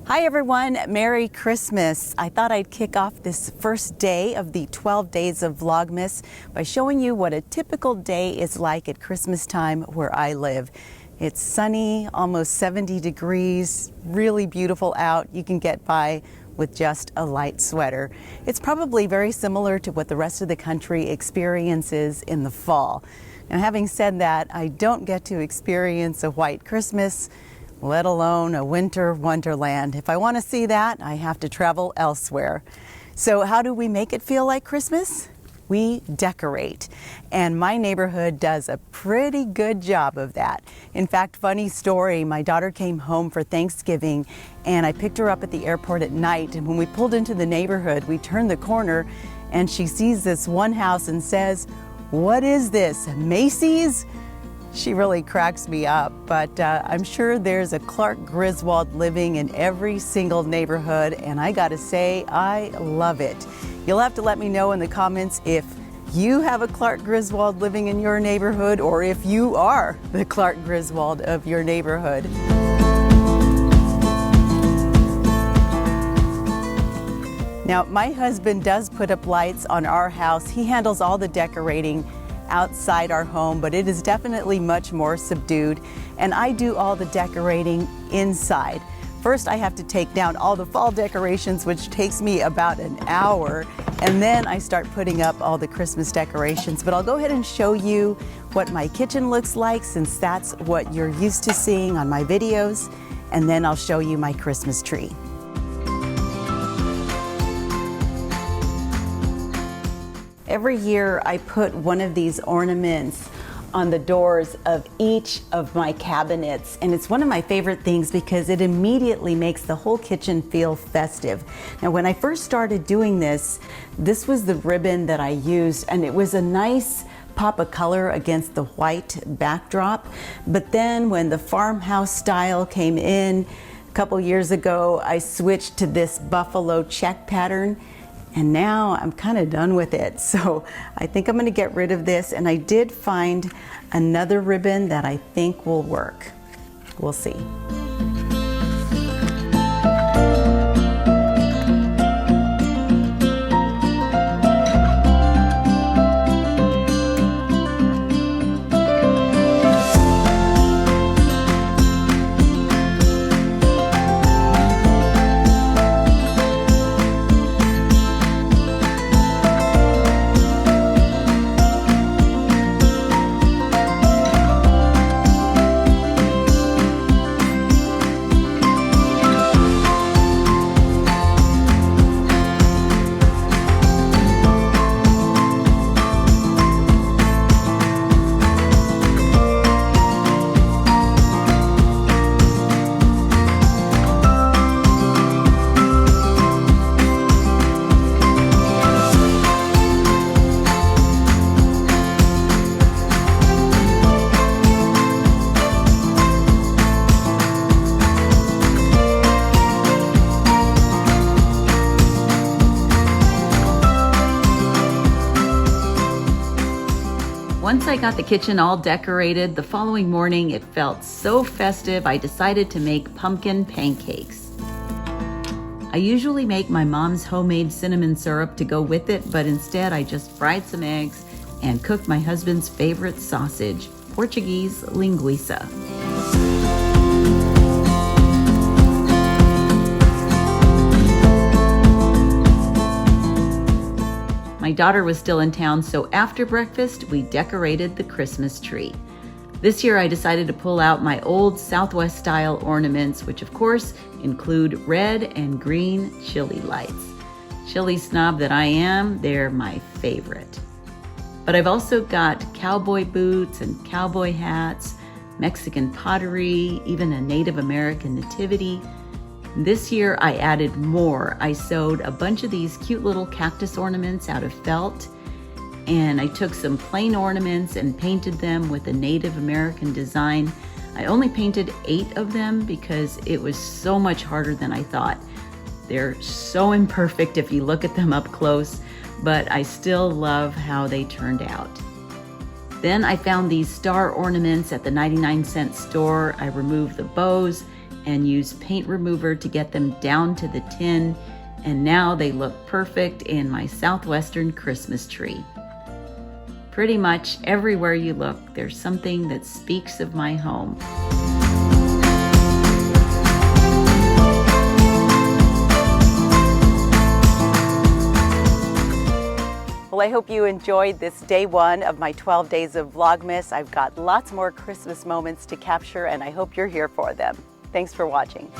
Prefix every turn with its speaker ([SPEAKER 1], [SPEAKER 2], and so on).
[SPEAKER 1] Hi everyone, Merry Christmas. I thought I'd kick off this first day of the 12 Days of Vlogmas by showing you what a typical day is like at Christmas time where I live. It's sunny, almost 70 degrees, really beautiful out. You can get by with just a light sweater. It's probably very similar to what the rest of the country experiences in the fall. Now, having said that, I don't get to experience a white Christmas, let alone a winter wonderland. If I want to see that, I have to travel elsewhere. So how do we make it feel like Christmas? We decorate, and my neighborhood does a pretty good job of that. In fact, funny story, my daughter came home for Thanksgiving and I picked her up at the airport at night, and when we pulled into the neighborhood, we turned the corner and she sees this one house and says, "What is this, Macy's?" She really cracks me up, but I'm sure there's a Clark Griswold living in every single neighborhood, and I gotta say, I love it. You'll have to let me know in the comments if you have a Clark Griswold living in your neighborhood, or if you are the Clark Griswold of your neighborhood. Now, my husband does put up lights on our house. He handles all the decorating outside our home, but it is definitely much more subdued, and I do all the decorating inside. First, I have to take down all the fall decorations, which takes me about an hour, and then I start putting up all the Christmas decorations. But I'll go ahead and show you what my kitchen looks like, since that's what you're used to seeing on my videos, and then I'll show you my Christmas tree. Every year I put one of these ornaments on the doors of each of my cabinets, and it's one of my favorite things because it immediately makes the whole kitchen feel festive. Now, when I first started doing this was the ribbon that I used, and it was a nice pop of color against the white backdrop. But then when the farmhouse style came in a couple years ago, I switched to this buffalo check pattern. And now I'm kind of done with it. So I think I'm going to get rid of this. And I did find another ribbon that I think will work. We'll see.
[SPEAKER 2] Once I got the kitchen all decorated, the following morning it felt so festive I decided to make pumpkin pancakes. I usually make my mom's homemade cinnamon syrup to go with it, but instead I just fried some eggs and cooked my husband's favorite sausage, Portuguese linguiça. My daughter was still in town, so after breakfast, we decorated the Christmas tree. This year, I decided to pull out my old Southwest style ornaments, which of course include red and green chili lights. Chili snob that I am, they're my favorite. But I've also got cowboy boots and cowboy hats, Mexican pottery, even a Native American nativity. This year I added more. I sewed a bunch of these cute little cactus ornaments out of felt, and I took some plain ornaments and painted them with a Native American design. I only painted 8 of them because it was so much harder than I thought. They're so imperfect if you look at them up close, but I still love how they turned out. Then I found these star ornaments at the 99-cent store. I removed the bows and used paint remover to get them down to the tin, and now they look perfect in my southwestern Christmas tree. Pretty much everywhere you look, there's something that speaks of my home.
[SPEAKER 1] Well, I hope you enjoyed this day one of my 12 days of Vlogmas. I've got lots more Christmas moments to capture, and I hope you're here for them. Thanks for watching.